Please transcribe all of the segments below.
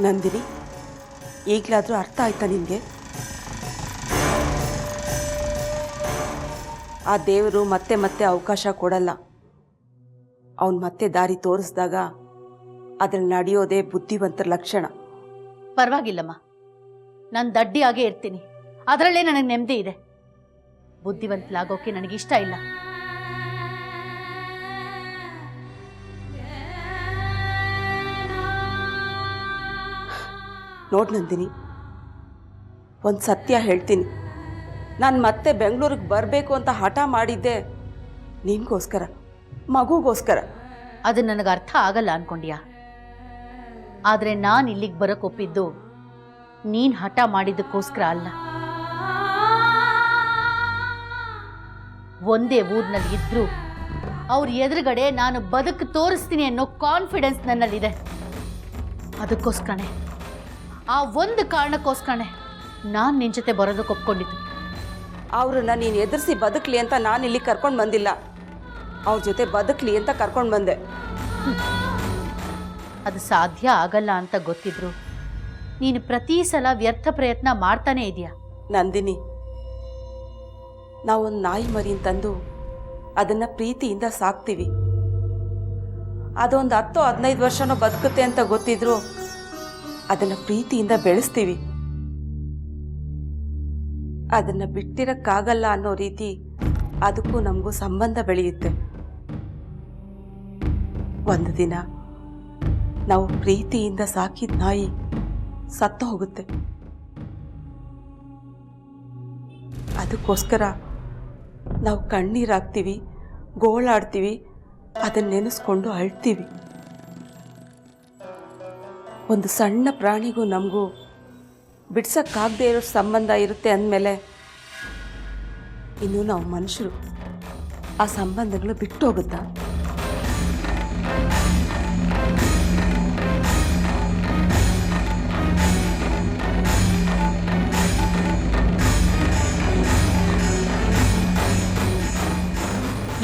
ನಂದಿನಿ, ಈಗಲಾದರೂ ಅರ್ಥ ಆಯ್ತಾ ನಿನಗೆ? ಆ ದೇವರು ಮತ್ತೆ ಮತ್ತೆ ಅವಕಾಶ ಕೊಡಲ್ಲ. ಅವನು ಮತ್ತೆ ದಾರಿ ತೋರಿಸಿದಾಗ ಅದ್ರಲ್ಲಿ ನಡೆಯೋದೇ ಬುದ್ಧಿವಂತರ ಲಕ್ಷಣ. ಪರವಾಗಿಲ್ಲಮ್ಮ, ನಾನು ದಡ್ಡಿಯಾಗೇ ಇರ್ತೀನಿ, ಅದರಲ್ಲೇ ನನಗೆ ನೆಮ್ಮದಿ ಇದೆ. ಬುದ್ಧಿವಂತಲಾಗೋಕೆ ನನಗಿಷ್ಟ ಇಲ್ಲ. ನೋಡ್ ನಂದಿನಿ, ಒಂದು ಸತ್ಯ ಹೇಳ್ತೀನಿ. ನಾನು ಮತ್ತೆ ಬೆಂಗಳೂರಿಗೆ ಬರಬೇಕು ಅಂತ ಹಠ ಮಾಡಿದ್ದೆ ನಿನಗೋಸ್ಕರ, ಮಗುಗೋಸ್ಕರ. ಅದು ನನಗೆ ಅರ್ಥ ಆಗಲ್ಲ ಅನ್ಕೊಂಡ್ಯಾ? ಆದರೆ ನಾನು ಇಲ್ಲಿಗೆ ಬರೋಕೆ ಒಪ್ಪಿದ್ದು ನೀನು ಹಠ ಮಾಡಿದ್ದಕ್ಕೋಸ್ಕರ ಅಲ್ಲ. ಒಂದೇ ಊರಿನಲ್ಲಿ ಇದ್ರೂ ಅವ್ರ ಎದುರುಗಡೆ ನಾನು ಬದುಕು ತೋರಿಸ್ತೀನಿ ಅನ್ನೋ ಕಾನ್ಫಿಡೆನ್ಸ್ ನನ್ನಲ್ಲಿದೆ. ಅದಕ್ಕೋಸ್ಕರನೇ, ಆ ಒಂದು ಕಾರಣಕ್ಕೋಸ್ಕರನೇ ನಾನು ನಿನ್ನ ಜೊತೆ ಬರೋದಕ್ಕೆ ಒಪ್ಕೊಂಡಿದ್ದು. ಅವ್ರನ್ನ ನೀನು ಎದುರಿಸಿ ಬದುಕಲಿ ಅಂತ ನಾನು ಇಲ್ಲಿ ಕರ್ಕೊಂಡು ಬಂದಿಲ್ಲ, ಅವ್ರ ಜೊತೆ ಬದುಕಲಿ ಅಂತ ಕರ್ಕೊಂಡು ಬಂದೆ. ಅದು ಸಾಧ್ಯ ಆಗಲ್ಲ ಅಂತ ಗೊತ್ತಿದ್ರು ನೀನು ಪ್ರತಿ ಸಲ ವ್ಯರ್ಥ ಪ್ರಯತ್ನ ಮಾಡ್ತಾನೆ ಇದೆಯಾ? ನಂದಿನಿ, ನಾವೊಂದು ನಾಯಿ ಮರಿನ ತಂದು ಅದನ್ನು ಪ್ರೀತಿಯಿಂದ ಸಾಕ್ತೀವಿ. ಅದೊಂದು 10-15 ವರ್ಷನೋ ಬದುಕುತ್ತೆ ಅಂತ ಗೊತ್ತಿದ್ರು ಅದನ್ನು ಪ್ರೀತಿಯಿಂದ ಬೆಳೆಸ್ತೀವಿ. ಅದನ್ನು ಬಿಟ್ಟಿರಕ್ಕಾಗಲ್ಲ ಅನ್ನೋ ರೀತಿ ಅದಕ್ಕೂ ನಮಗೂ ಸಂಬಂಧ ಬೆಳೆಯುತ್ತೆ. ಒಂದು ದಿನ ನಾವು ಪ್ರೀತಿಯಿಂದ ಸಾಕಿದ ನಾಯಿ ಸತ್ತು ಹೋಗುತ್ತೆ. ಅದಕ್ಕೋಸ್ಕರ ನಾವು ಕಣ್ಣೀರಾಗ್ತೀವಿ, ಗೋಳಾಡ್ತೀವಿ, ಅದನ್ನ ನೆನೆಸ್ಕೊಂಡು ಅಳ್ತೀವಿ. ಒಂದು ಸಣ್ಣ ಪ್ರಾಣಿಗೂ ನಮಗೂ ಬಿಡ್ಸಕ್ಕಾಗದೇ ಇರೋ ಸಂಬಂಧ ಇರುತ್ತೆ ಅಂದಮೇಲೆ ಇನ್ನು ನಾವು ಮನುಷ್ಯರು ಆ ಸಂಬಂಧಗಳು ಬಿಟ್ಟು ಹೋಗುತ್ತಾ?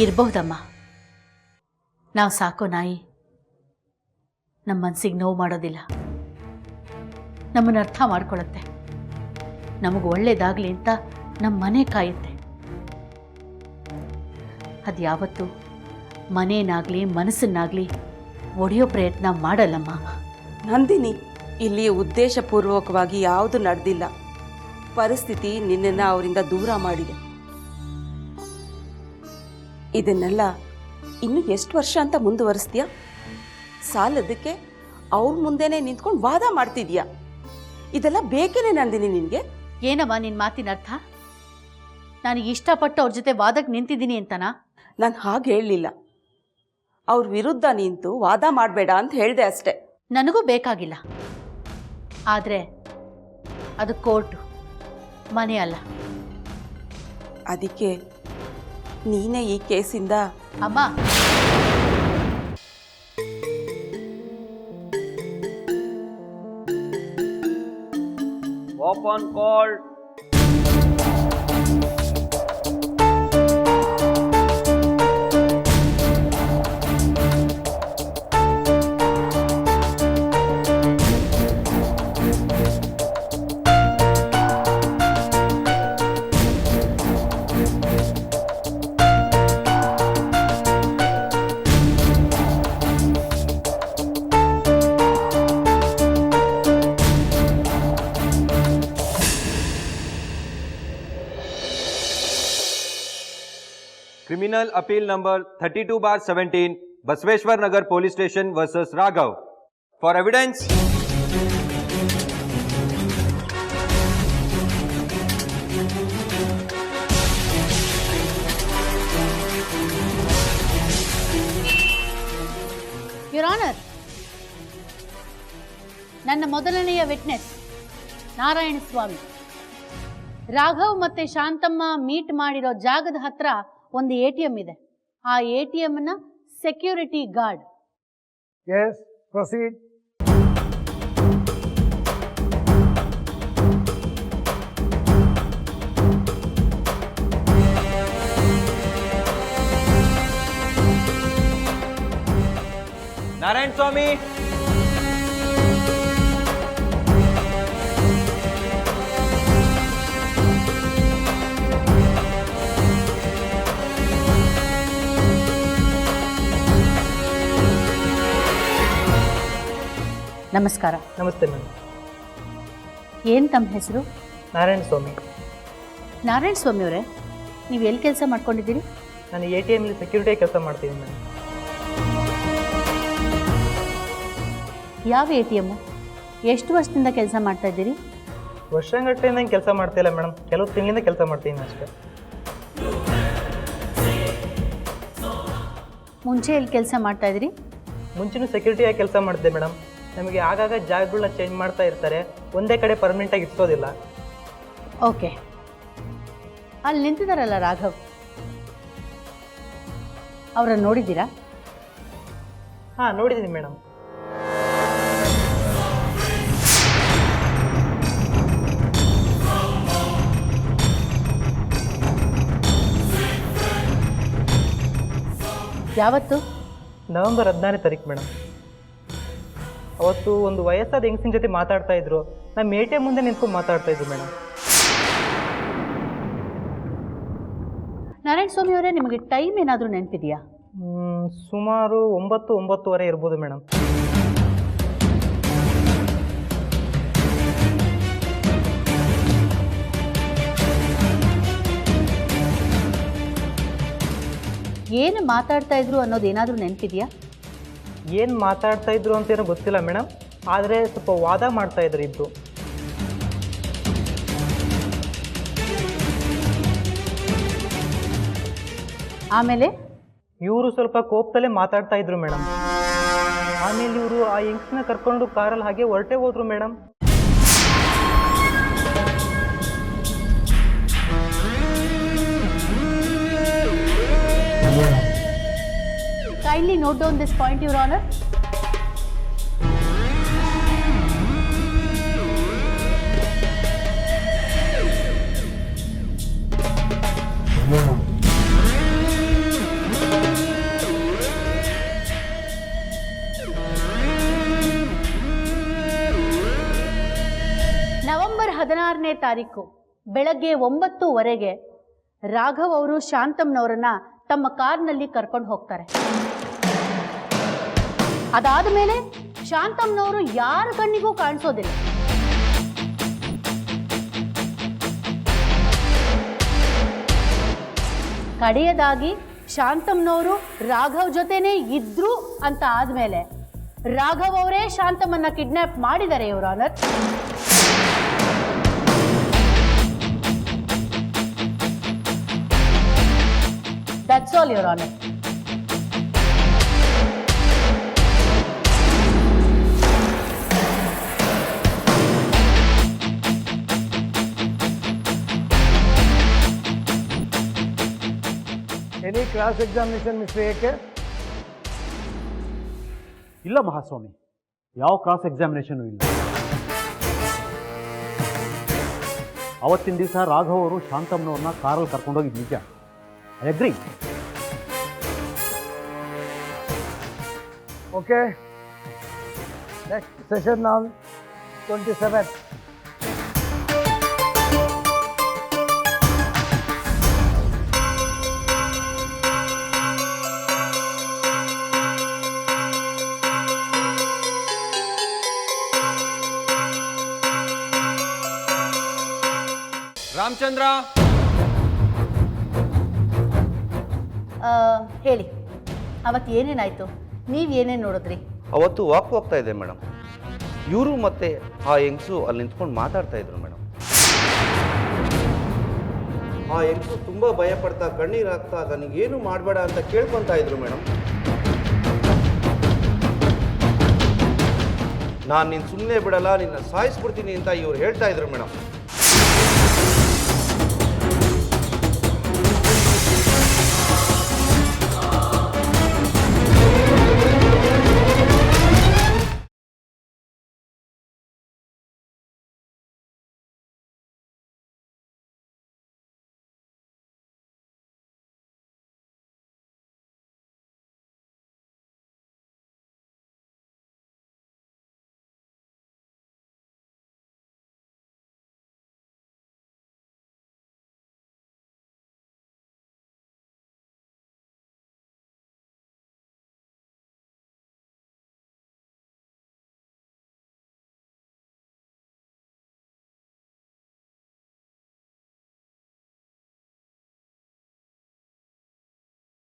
ಇರಬಹುದಮ್ಮ. ನಾವು ಸಾಕೋ ನಾಯಿ ನಮ್ಮ ಮನಸ್ಸಿಗೆ ನೋವು ಮಾಡೋದಿಲ್ಲ, ನಮ್ಮನ್ನು ಅರ್ಥ ಮಾಡ್ಕೊಳ್ಳುತ್ತೆ, ನಮಗೆ ಒಳ್ಳೇದಾಗಲಿ ಅಂತ ನಮ್ಮ ಮನೆ ಕಾಯುತ್ತೆ. ಅದು ಯಾವತ್ತೂ ಮನೇನಾಗಲಿ ಮನಸ್ಸನ್ನಾಗಲಿ ಒಡೆಯೋ ಪ್ರಯತ್ನ ಮಾಡಲ್ಲಮ್ಮ. ನಂದಿನಿ, ಇಲ್ಲಿ ಉದ್ದೇಶಪೂರ್ವಕವಾಗಿ ಯಾವುದು ನಡೆದಿಲ್ಲ. ಪರಿಸ್ಥಿತಿ ನಿನ್ನನ್ನು ಅವರಿಂದ ದೂರ ಮಾಡಿದೆ. ಇದನ್ನೆಲ್ಲ ಇನ್ನು ಎಷ್ಟು ವರ್ಷ ಅಂತ ಮುಂದುವರಿಸ್ತೀಯಾ? ಸಾಲದಕ್ಕೆ ಅವ್ರ ಮುಂದೆನೇ ನಿಂತ್ಕೊಂಡು ವಾದ ಮಾಡ್ತಿದ್ಯಾ? ಇದೆಲ್ಲ ಬೇಕೇನೆ ನಂದಿನಿ ನಿನಗೆ? ಏನಮ್ಮ ನಿನ್ನ ಮಾತಿನ ಅರ್ಥ? ನಾನು ಇಷ್ಟಪಟ್ಟು ಅವ್ರ ಜೊತೆ ವಾದಕ್ಕೆ ನಿಂತಿದ್ದೀನಿ ಅಂತನಾ? ನಾನು ಹಾಗೆ ಹೇಳಲಿಲ್ಲ. ಅವ್ರ ವಿರುದ್ಧ ನಿಂತು ವಾದ ಮಾಡಬೇಡ ಅಂತ ಹೇಳಿದೆ ಅಷ್ಟೆ. ನನಗೂ ಬೇಕಾಗಿಲ್ಲ, ಆದರೆ ಅದು ಕೋರ್ಟು, ಮನೆ ಅಲ್ಲ. ಅದಕ್ಕೆ ನೀನೇ ಈ ಕೇಸಿಂದ ಅಮ್ಮ. Open court. Criminal Appeal number 32/17 Basveshwar Nagar Police Station versus Raghav. For evidence, Your Honor, ನನ್ನ ಮೊದಲನೆಯ ವಿಟ್ನೆಸ್ ನಾರಾಯಣ ಸ್ವಾಮಿ. ರಾಘವ್ ಮತ್ತೆ ಶಾಂತಮ್ಮ ಮೀಟ್ ಮಾಡಿರೋ ಜಾಗದ ಹತ್ರ ಒಂದು ATM ಇದೆ. ಆ ATM ನ security guard. Yes, proceed. Narayan Swami. ನಮಸ್ಕಾರ. ನಮಸ್ತೆ ಮೇಡಮ್. ಏನು ತಮ್ಮ ಹೆಸರು? ನಾರಾಯಣ ಸ್ವಾಮಿ. ನಾರಾಯಣ ಸ್ವಾಮಿ ಅವರೇ, ನೀವು ಎಲ್ಲಿ ಕೆಲಸ ಮಾಡ್ಕೊಂಡಿದ್ದೀರಿ? ನಾನು ATM ಸೆಕ್ಯೂರಿಟಿ ಕೆಲಸ ಮಾಡ್ತೀನಿ ಮೇಡಮ್. ಯಾವ ATM? ಎಷ್ಟು ವರ್ಷದಿಂದ ಕೆಲಸ ಮಾಡ್ತಾ ಇದ್ದೀರಿ? ವರ್ಷಗಟ್ಟಲೆ ನಂಗೆ ಕೆಲಸ ಮಾಡ್ತಿಲ್ಲ ಮೇಡಮ್, ಕೆಲವು ತಿಂಗಳಿಂದ ಕೆಲಸ ಮಾಡ್ತೀನಿ ಅಷ್ಟೇ. ಮುಂಚೆ ಎಲ್ಲಿ ಕೆಲಸ ಮಾಡ್ತಾ ಇದ್ದೀರಿ? ಮುಂಚೆನೂ ಸೆಕ್ಯೂರಿಟಿಯಾಗಿ ಕೆಲಸ ಮಾಡ್ತಿದ್ದೆ ಮೇಡಮ್. ನಮಗೆ ಆಗಾಗ ಜಾಗಗಳನ್ನ ಚೇಂಜ್ ಮಾಡ್ತಾ ಇರ್ತಾರೆ, ಒಂದೇ ಕಡೆ ಪರ್ಮನೆಂಟಾಗಿ ಇರಿಸೋದಿಲ್ಲ. ಓಕೆ, ಅಲ್ಲಿ ನಿಂತಿದ್ದಾರಲ್ಲ ರಾಘವ್, ಅವರನ್ನು ನೋಡಿದ್ದೀರಾ? ಹಾಂ, ನೋಡಿದ್ದೀನಿ ಮೇಡಮ್. ಯಾವತ್ತು? ನವೆಂಬರ್ 16ನೇ ತಾರೀಕು ಮೇಡಮ್. ಅವತ್ತು ಒಂದು ವಯಸ್ಸಾದ ಹೆಂಗಸಿನ ಜೊತೆ ಮಾತಾಡ್ತಾ ಇದ್ರು. ನಮ್ಮ ATM ಮುಂದೆ ನಿಂತ್ಕೊಂಡು ಮಾತಾಡ್ತಾ ಇದ್ರು ಮೇಡಮ್. ನಾರಾಯಣ ಸ್ವಾಮಿ ಅವರೇ, ನಿಮಗೆ ಟೈಮ್ ಏನಾದರೂ ನೆನಪಿದೆಯಾ? ಸುಮಾರು 9-9:30 ಇರ್ಬೋದು ಮೇಡಮ್. ಏನು ಮಾತಾಡ್ತಾ ಇದ್ರು ಅನ್ನೋದೇನಾದರೂ ನೆನಪಿದೆಯಾ? ಏನು ಮಾತಾಡ್ತಾ ಇದ್ರು ಅಂತೇನೋ ಗೊತ್ತಿಲ್ಲ ಮೇಡಮ್, ಆದರೆ ಸ್ವಲ್ಪ ವಾದ ಮಾಡ್ತಾ ಇದ್ರು ಇಬ್ಬರು. ಆಮೇಲೆ ಇವರು ಸ್ವಲ್ಪ ಕೋಪದಲ್ಲೇ ಮಾತಾಡ್ತಾ ಇದ್ರು ಮೇಡಮ್. ಆಮೇಲೆ ಇವರು ಆ ಯಂಗ್ಸ್ನ ಕರ್ಕೊಂಡು ಕಾರಲ್ಲಿ ಹಾಗೆ ಹೊರಟೆ ಹೋದ್ರು madam. kindly note down this point, Your Honor. November 16ನೇ ತಾರೀಕು ಬೆಳಗ್ಗೆ 9:00 ರಾಘವ್ ಅವರು ಶಾಂತಮ್ನವರನ್ನ ತಮ್ಮ ಕಾರ್ನಲ್ಲಿ ಕರ್ಕೊಂಡು ಹೋಗ್ತಾರೆ. ಅದಾದ ಮೇಲೆ ಶಾಂತಮ್ನವರು ಯಾರ ಕಣ್ಣಿಗೂ ಕಾಣಿಸೋದಿಲ್ಲ. ಕಡೆಯದಾಗಿ ಶಾಂತಮ್ನವರು ರಾಘವ್ ಜೊತೆನೇ ಇದ್ರು ಅಂತ ಆದ್ಮೇಲೆ ರಾಘವ್ ಅವರೇ ಶಾಂತಮ್ಮನ್ನ ಕಿಡ್ನಾಪ್ ಮಾಡಿದ್ದಾರೆ, your honour. That's all, Your Honor. Any cross examination, Mr. AK? ಇಲ್ಲ ಮಹಾಸ್ವಾಮಿ, ಯಾವ ಕ್ರಾಸ್ ಎಕ್ಸಾಮಿನೇಷನ್ ಇಲ್ಲ. ಅವತ್ತಿನ ದಿವಸ ರಾಘವ್ ಅವರು ಶಾಂತಮ್ನವ್ರನ್ನ ಕಾರಲ್ಲಿ ಕರ್ಕೊಂಡೋಗಿದ್ದು ನಿಜ. I agree. Okay. Next session on 27th. Ramachandra, ಹೇಳಿ, ಅವತ್ತು ಏನೇನಾಯ್ತು? ನೀವು ಏನೇನು ನೋಡಿದ್ರಿ? ಅವತ್ತು ವಾಕ್ ಹೋಗ್ತಾ ಇದೆ ಮೇಡಮ್. ಇವರು ಮತ್ತೆ ಆ ಹೆಂಗಸು ಅಲ್ಲಿ ನಿಂತ್ಕೊಂಡು ಮಾತಾಡ್ತಾ ಇದ್ರು ಮೇಡಮ್. ಆ ಹೆಂಗಸು ತುಂಬ ಭಯ ಪಡ್ತಾ ಕಣ್ಣೀರು ಹಾಕ್ತಾ ನನಗೇನು ಮಾಡಬೇಡ ಅಂತ ಕೇಳ್ಕೊತಾ ಇದ್ರು ಮೇಡಮ್. ನಾನು ನಿನ್ನ ಸುಮ್ಮನೆ ಬಿಡಲ್ಲ, ನಿನ್ನ ಸಾಯಿಸ್ಬಿಡ್ತೀನಿ ಅಂತ ಇವ್ರು ಹೇಳ್ತಾ ಇದ್ರು ಮೇಡಮ್.